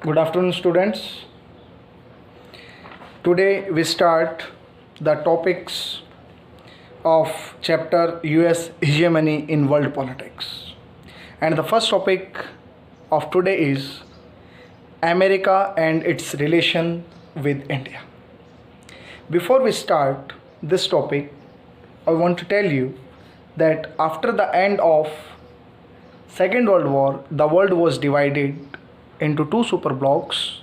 Good afternoon, students. Today we start the topics of chapter US Hegemony in World Politics. And the first topic of today is America and its relation with India. Before we start this topic, I want to tell you that after the end of Second World War, the world was divided into two superblocks.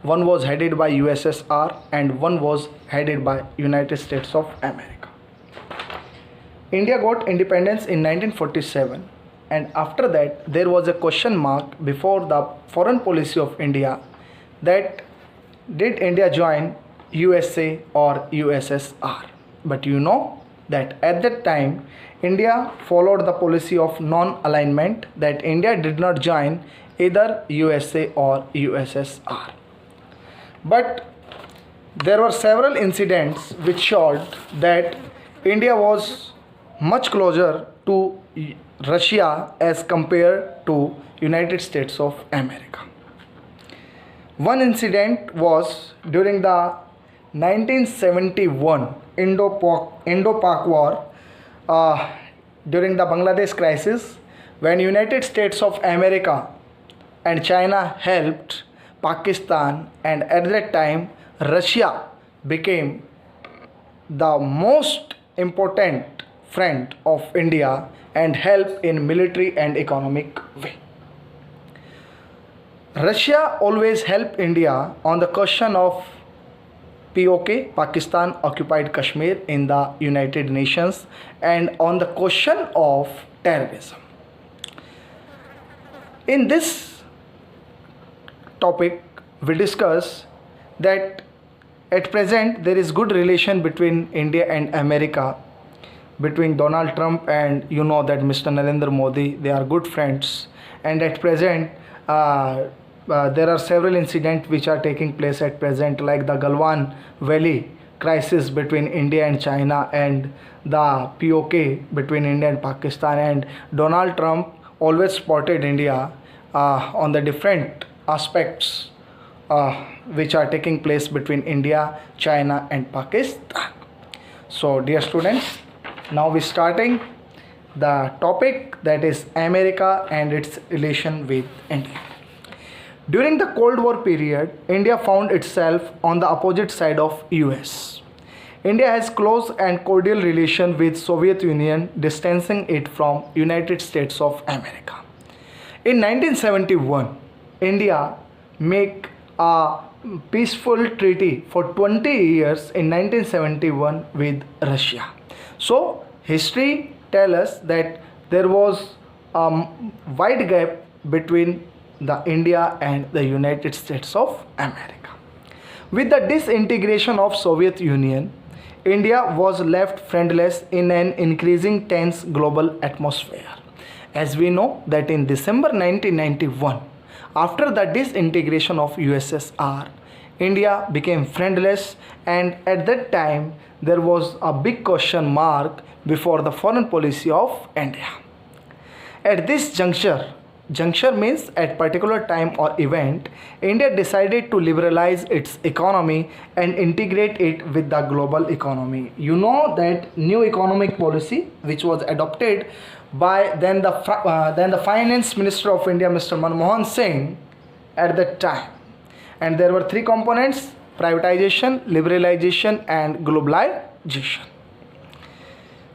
One was headed by USSR and one was headed by United States of America. India got independence in 1947, and after that there was a question mark before the foreign policy of India, that did India join USA or USSR. But you know that at that time India followed the policy of non-alignment, that India did not join either USA or USSR. But there were several incidents which showed that India was much closer to Russia as compared to United States of America. One incident was during the 1971 Indo-Pak War, during the Bangladesh crisis, when United States of America and China helped Pakistan, and at that time Russia became the most important friend of India and helped in military and economic way. Russia always helped India on the question of POK, Pakistan occupied Kashmir, in the United Nations, and on the question of terrorism. In this topic, we discuss that at present there is good relation between India and America, between Donald Trump and you know that Mr. Narendra Modi. They are good friends, and at present there are several incidents which are taking place at present, like the Galwan Valley crisis between India and China, and the POK between India and Pakistan. And Donald Trump always supported India on the different aspects which are taking place between India, China and Pakistan. So dear students, now we starting the topic, that is America and its relation with India. During the Cold War period, India found itself on the opposite side of US. India has close and cordial relation with Soviet Union, distancing it from United States of America. In 1971, India make a peaceful treaty for 20 years in 1971 with Russia. So history tells us that there was a wide gap between the India and the United States of America. With the disintegration of Soviet Union, India was left friendless in an increasing tense global atmosphere. As we know that in December 1991, after the disintegration of USSR, India became friendless, and at that time there was a big question mark before the foreign policy of India. At this juncture means at particular time or event, India decided to liberalize its economy and integrate it with the global economy. You know that new economic policy which was adopted by then the finance minister of India, Mr. Manmohan Singh, at that time. And there were three components: privatization, liberalization and globalization.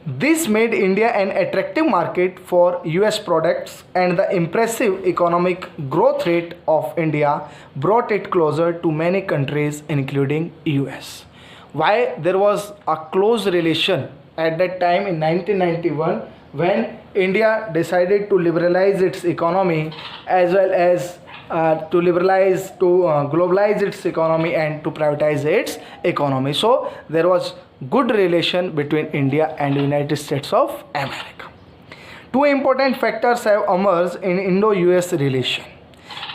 This made India an attractive market for US products, and the impressive economic growth rate of India brought it closer to many countries including US. Why there was a close relation at that time in 1991, when India decided to liberalize its economy, as well as to globalize its economy and to privatize its economy. So there was good relation between India and United States of America. Two important factors have emerged in Indo-US relation.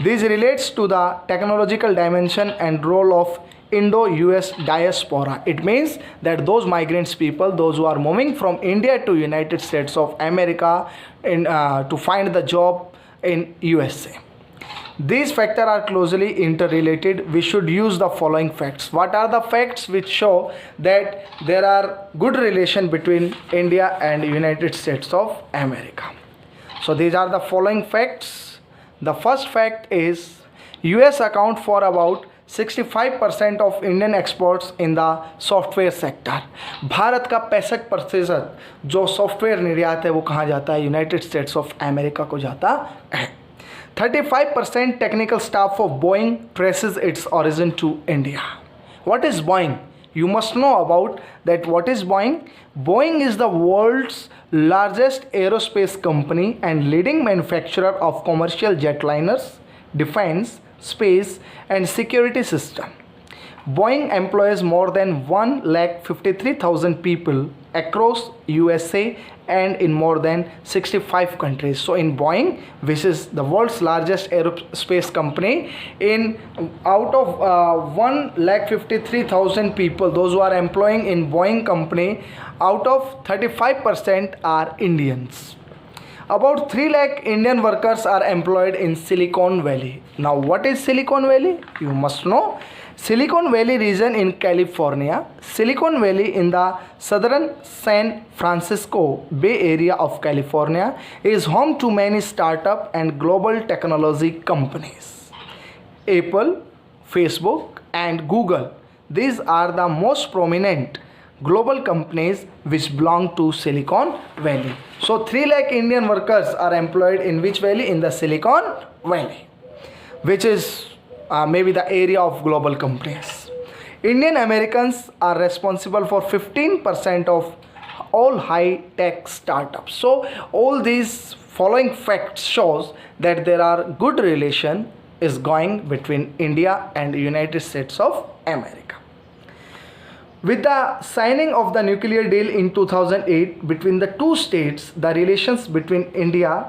This relates to the technological dimension and role of Indo-US diaspora. It means that those migrants people, those who are moving from India to United States of America to find the job in USA. These factors are closely interrelated. We should use the following facts. What are the facts which show that there are good relation between India and United States of America? So these are the following facts. The first fact is US account for about 65% of Indian exports in the software sector. Bharat का 65% जो software निर्यात है वो कहाँ जाता है? United States of America को जाता है. 35% technical staff of Boeing traces its origin to India. What is Boeing? You must know about that. What is Boeing? Boeing is the world's largest aerospace company and leading manufacturer of commercial jetliners, defense, space and security system. Boeing employs more than 1,53,000 people across USA and in more than 65 countries. So in Boeing, which is the world's largest aerospace company, in out of 1,53,000 people, those who are employing in Boeing company, out of 35% are Indians. About 3 lakh Indian workers are employed in Silicon Valley. Now what is Silicon Valley? You must know. Silicon Valley region in California. Silicon Valley in the southern San Francisco Bay Area of California is home to many startup and global technology companies. Apple, Facebook and Google. These are the most prominent global companies which belong to Silicon Valley. So 3 lakh Indian workers are employed in which valley? In the Silicon Valley, which is maybe the area of global companies. Indian Americans are responsible for 15% of all high-tech startups. So all these following facts shows that there are good relation is going between India and United States of America. With the signing of the nuclear deal in 2008 between the two states, the relations between India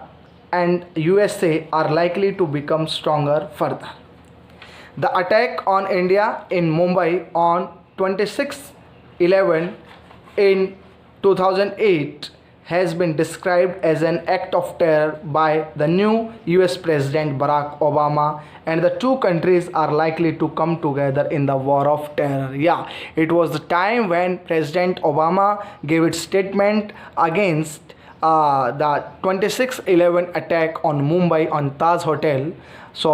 and USA are likely to become stronger further. The attack on India in Mumbai on 26/11 in 2008 has been described as an act of terror by the new US President Barack Obama, and the two countries are likely to come together in the war of terror. Yeah, it was the time when President Obama gave its statement against the 26/11 attack on Mumbai on Taj Hotel. So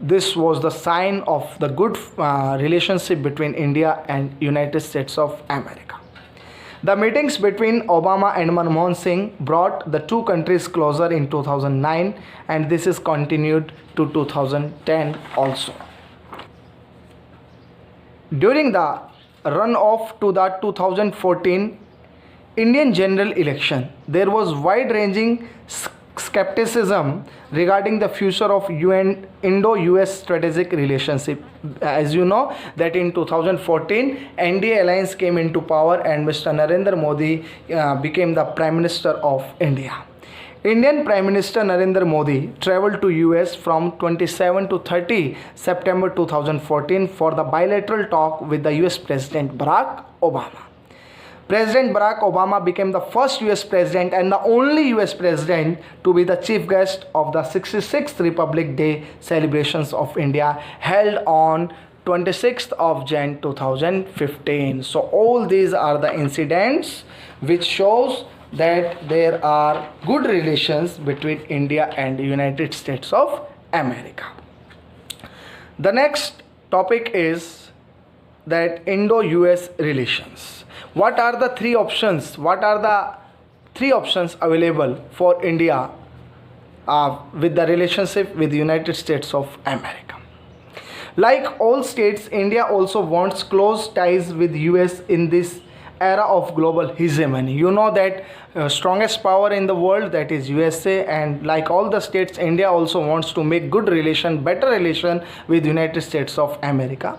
this was the sign of the good relationship between India and United States of America. The meetings between Obama and Manmohan Singh brought the two countries closer in 2009, and this is continued to 2010 also. During the runoff to the 2014 Indian general election, there was wide-ranging skepticism regarding the future of Indo-US strategic relationship. As you know that in 2014 NDA alliance came into power and Mr. Narendra Modi became the Prime Minister of India. Indian Prime Minister Narendra Modi traveled to US from 27 to 30 September 2014 for the bilateral talk with the US President Barack Obama. President Barack Obama became the first US President and the only US President to be the chief guest of the 66th Republic Day celebrations of India held on 26th of Jan 2015. So all these are the incidents which shows that there are good relations between India and the United States of America. The next topic is that Indo-US relations. What are the three options? What are the three options available for India with the relationship with the United States of America? Like all states, India also wants close ties with US in this era of global hegemony. You know that strongest power in the world, that is USA, and like all the states, India also wants to make good relation, better relation with the United States of America.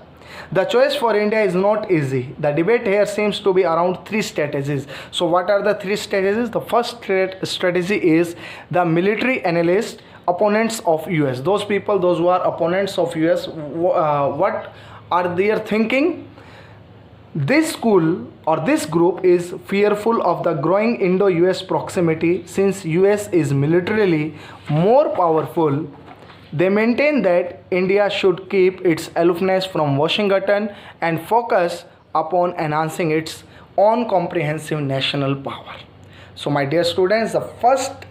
The choice for India is not easy. The debate here seems to be around three strategies. So what are the three strategies? The first strategy is the military analyst, opponents of US. Those people, those who are opponents of US, what are they thinking? This school or this group is fearful of the growing Indo-US proximity since US is militarily more powerful They maintain that India should keep its aloofness from Washington and focus upon enhancing its own comprehensive national power. So, my dear students, the first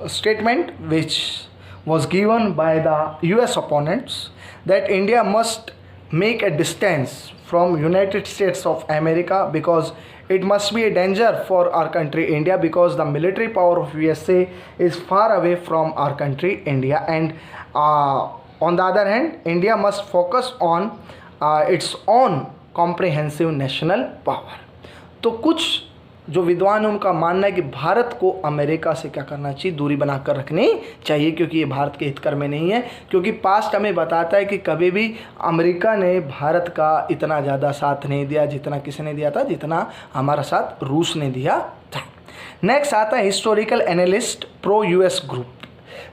statement which was given by the US opponents, that India must make a distance from United States of America because it must be a danger for our country India, because the military power of USA is far away from our country India, and on the other hand India must focus on its own comprehensive national power. तो कुछ जो विद्वान हैं उनका मानना है कि भारत को अमेरिका से क्या करना चाहिए, दूरी बनाकर रखनी चाहिए, क्योंकि ये भारत के हितकर में नहीं है। क्योंकि पास्ट हमें बताता है कि कभी भी अमेरिका ने भारत का इतना ज़्यादा साथ नहीं दिया जितना किसने दिया था, जितना हमारा साथ रूस ने दिया था। नेक्स्ट आता है historical analyst pro US group.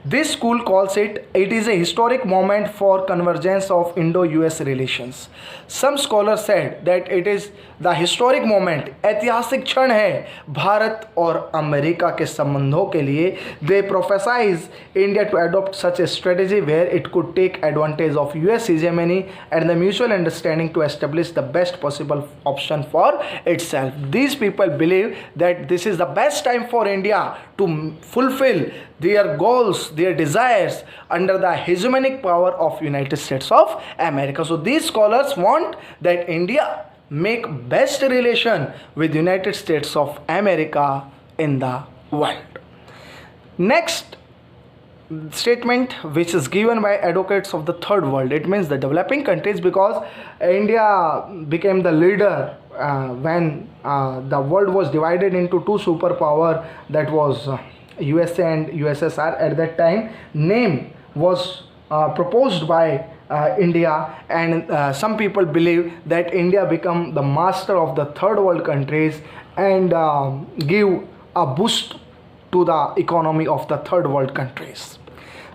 This school calls it is a historic moment for convergence of Indo-US relations. Some scholars said that it is the historic moment, ऐतिहासिक क्षण है भारत और अमेरिका के संबंधों के लिए. They prophesize India to adopt such a strategy where it could take advantage of US hegemony and the mutual understanding to establish the best possible option for itself. These people believe that this is the best time for India to fulfill their goals, their desires under the hegemonic power of United States of America. So these scholars want that India make best relation with United States of America in the world. Next statement which is given by advocates of the third world, it means the developing countries, because India became the leader when the world was divided into two superpower, that was USA and USSR. At that time name was proposed by India, and some people believe that India become the master of the third world countries and give a boost to the economy of the third world countries.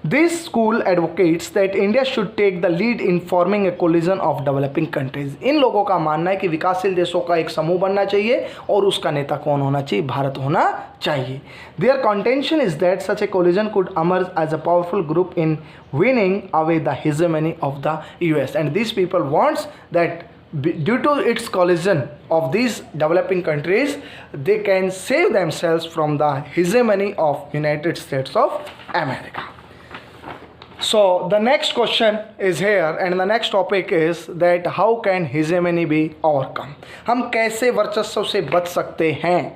This school advocates that India should take the lead in forming a coalition of developing countries. इन लोगों का मानना है कि विकासशील देशों का एक समूह बनना चाहिए और उसका नेता कौन होना चाहिए, भारत होना चाहिए. Their contention is that such a coalition could emerge as a powerful group in winning away the hegemony of the US. And these people wants that due to its coalition of these developing countries, they can save themselves from the hegemony of United States of America. So the next question is here, and the next topic is that how can hegemony be overcome? हम कैसे वर्चस्व से बच सकते हैं?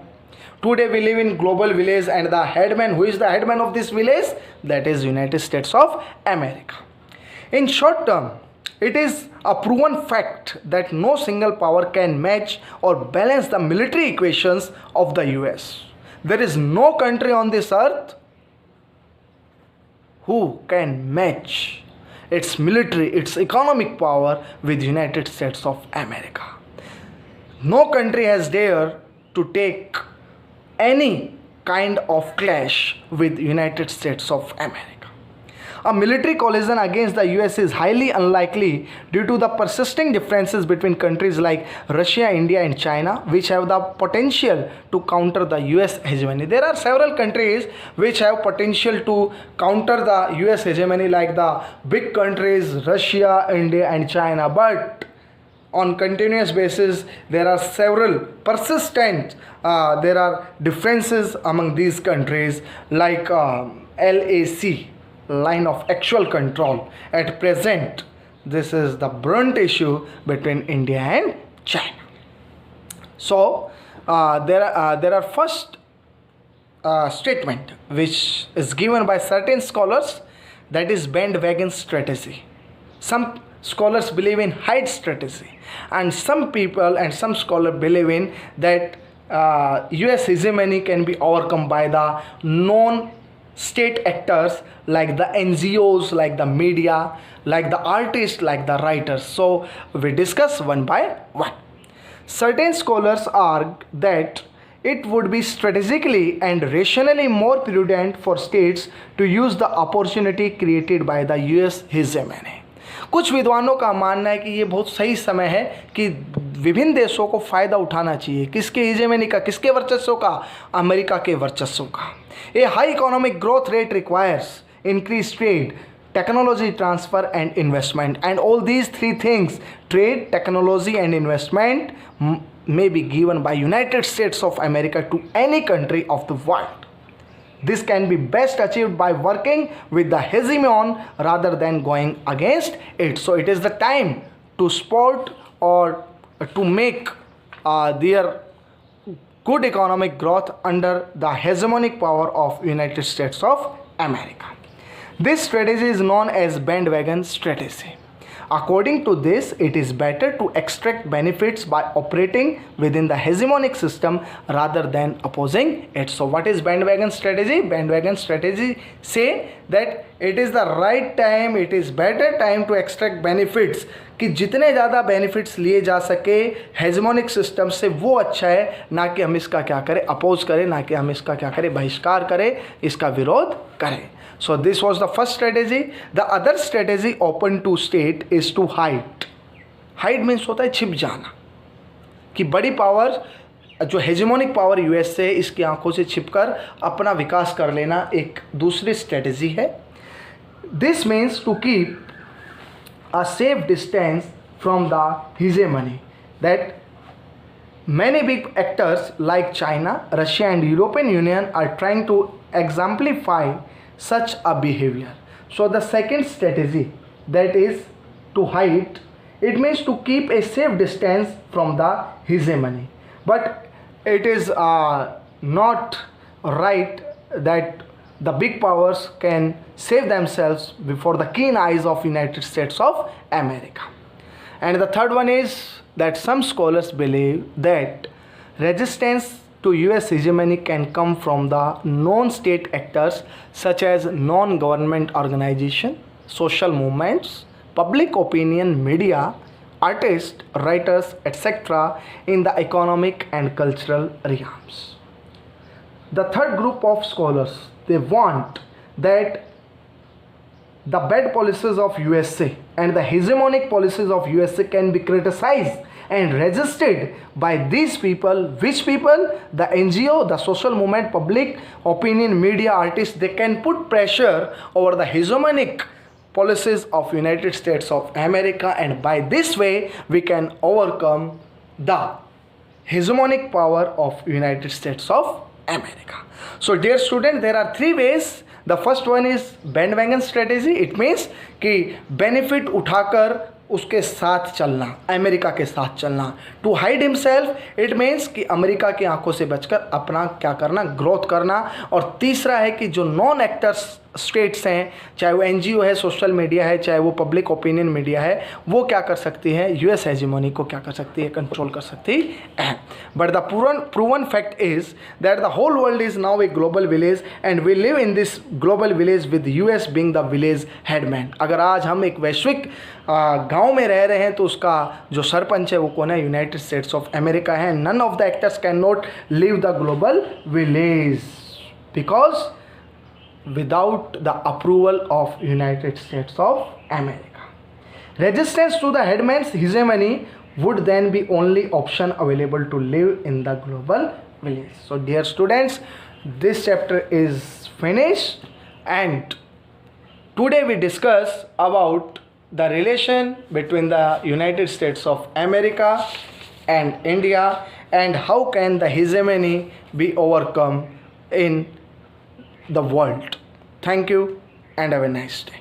Today we live in global village, and the headman, who is the headman of this village? That is United States of America. In short term, it is a proven fact that no single power can match or balance the military equations of the US. There is no country on this earth who can match its military, its economic power with United States of America. No country has dared to take any kind of clash with United States of America. A military coalition against the US is highly unlikely due to the persisting differences between countries like Russia, India and China, which have the potential to counter the US hegemony. There are several countries which have potential to counter the US hegemony, like the big countries Russia, India and China, but on continuous basis there are several persistent there are differences among these countries, like LAC, line of actual control. At present this is the brunt issue between India and China. So there are first statement which is given by certain scholars, that is bandwagon strategy. Some scholars believe in hide strategy, and some people and some scholars believe in that US hegemony can be overcome by the non-state actors, like the NGOs, like the media, like the artists, like the writers. So we discuss one by one. Certain scholars argue that it would be strategically and rationally more prudent for states to use the opportunity created by the US hegemony. कुछ विद्वानों का मानना है कि ये बहुत सही समय है कि विभिन्न देशों को फ़ायदा उठाना चाहिए. किसके हेजेमनी का, किसके वर्चस्व का? अमेरिका के वर्चस्व का. A high economic growth rate requires increase trade, technology transfer and investment. And all these three things, trade, technology and investment, may be given by United States of America to any country of the world. This can be best achieved by working with the hegemon rather than going against it. So it is the time to support or to make their good economic growth under the hegemonic power of United States of America. This strategy is known as bandwagon strategy. According to this, it is better to extract benefits by operating within the hegemonic system rather than opposing it. So what is bandwagon strategy? Bandwagon strategy say that it is the right time, it is better time to extract benefits, कि जितने ज़्यादा benefits लिए जा सके hegemonic system से वो अच्छा है, ना कि हम इसका क्या करें, अपोज करें, ना कि हम इसका क्या करें, बहिष्कार करें, इसका विरोध करें. So this was the first strategy. The other strategy open to state is to hide. Hide means होता है छिप जाना, कि बड़ी पावर जो हेजेमोनिक पावर यूएस से इसकी आंखों से छिपकर अपना विकास कर लेना एक दूसरी स्ट्रेटजी है. This means to keep a safe distance from the hegemony, that many big actors like China, Russia and European Union are trying to exemplify such a behavior. So the second strategy, that is to hide, it means to keep a safe distance from the hegemony. But it is not right that the big powers can save themselves before the keen eyes of United States of America. And the third one is that some scholars believe that resistance to US hegemony can come from the non-state actors such as non-government organizations, social movements, public opinion, media, artists, writers, etc. in the economic and cultural realms. The third group of scholars, they want that the bad policies of USA and the hegemonic policies of USA can be criticized and resisted by these people. Which people? The NGO, the social movement, public opinion, media, artists. They can put pressure over the hegemonic policies of United States of America, and by this way we can overcome the hegemonic power of United States of America. So dear student, there are three ways. The first one is bandwagon strategy. It means कि benefit उठाकर उसके साथ चलना, America के साथ चलना. To hide himself, it means कि America की आंखों से बचकर अपना क्या करना, ग्रोथ करना. और तीसरा है कि जो नॉन एक्टर्स स्टेट्स हैं, चाहे वो एनजीओ है, सोशल मीडिया है, चाहे वो पब्लिक ओपिनियन मीडिया है, वो क्या कर सकती है, यूएस हेजेमोनी को क्या कर सकती है, कंट्रोल कर सकती है. But the proven fact is that the whole world is now a global village and we live in this global village with US being the village headman. अगर आज हम एक वैश्विक गांव में रह रहे हैं तो उसका जो सरपंच है वो कौन है, यूनाइटेड स्टेट्स ऑफ अमेरिका है. None of the actors can not live the global village because without the approval of United States of America. Resistance to the headman's hegemony would then be only option available to live in the global village. So dear students, this chapter is finished, and today we discuss about the relation between the United States of America and India, and how can the hegemony be overcome in the world. Thank you and have a nice day.